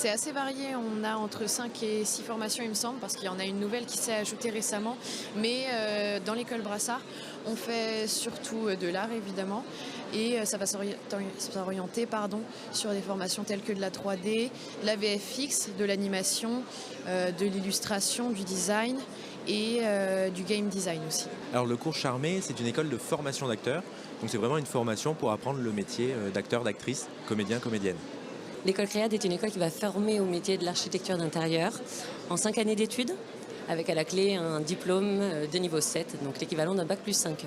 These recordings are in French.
C'est assez varié, on a entre 5 et 6 formations il me semble, parce qu'il y en a une nouvelle qui s'est ajoutée récemment. Mais dans l'école Brassard, on fait surtout de l'art évidemment. Et ça va s'orienter sur des formations telles que de la 3D, de la VFX, de l'animation, de l'illustration, du design et du game design aussi. Alors le cours Charmé, c'est une école de formation d'acteurs, donc c'est vraiment une formation pour apprendre le métier d'acteur, d'actrice, comédien, comédienne. L'école Créade est une école qui va former au métier de l'architecture d'intérieur en 5 années d'études, avec à la clé un diplôme de niveau 7, donc l'équivalent d'un bac plus 5.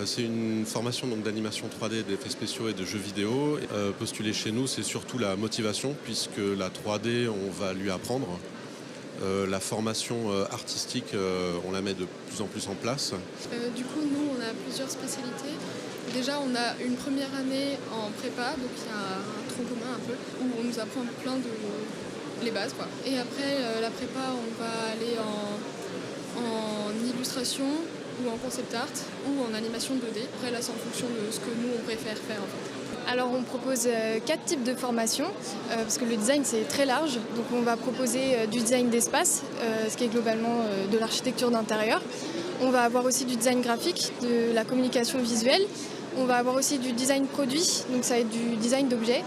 C'est une formation donc, d'animation 3D, d'effets spéciaux et de jeux vidéo. Postuler chez nous, c'est surtout la motivation, puisque la 3D, on va lui apprendre. La formation artistique, on la met de plus en plus en place. Du coup, nous, on a plusieurs spécialités. Déjà, on a une première année en prépa, donc il y a un tronc commun un peu, où on nous apprend les bases, quoi. Et après, la prépa, on va aller en illustration ou en concept art ou en animation 2D. Après, là, c'est en fonction de ce que nous, on préfère faire, en fait. Alors on propose 4 types de formations, parce que le design c'est très large. Donc on va proposer du design d'espace, ce qui est globalement de l'architecture d'intérieur. On va avoir aussi du design graphique, de la communication visuelle. On va avoir aussi du design produit, donc ça va être du design d'objets.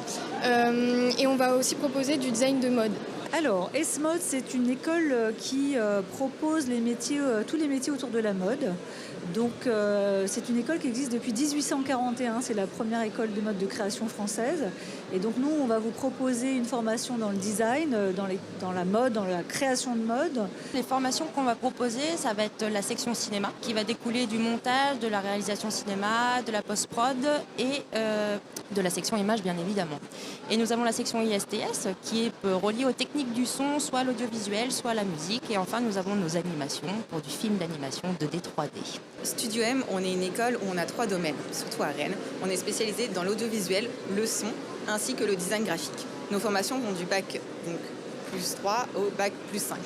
Et on va aussi proposer du design de mode. Alors, S-Mode, c'est une école qui propose tous les métiers autour de la mode. Donc, c'est une école qui existe depuis 1841. C'est la première école de mode de création française. Et donc, nous, on va vous proposer une formation dans le design, dans la mode, dans la création de mode. Les formations qu'on va proposer, ça va être la section cinéma, qui va découler du montage, de la réalisation cinéma, de la post-prod et de la section image, bien évidemment. Et nous avons la section ISTS, qui est reliée aux techniques du son, soit l'audiovisuel, soit la musique. Et enfin, nous avons nos animations pour du film d'animation 2D, 3D. Studio M, on est une école où on a 3 domaines, surtout à Rennes. On est spécialisé dans l'audiovisuel, le son, ainsi que le design graphique. Nos formations vont du bac donc, plus 3 au bac plus 5.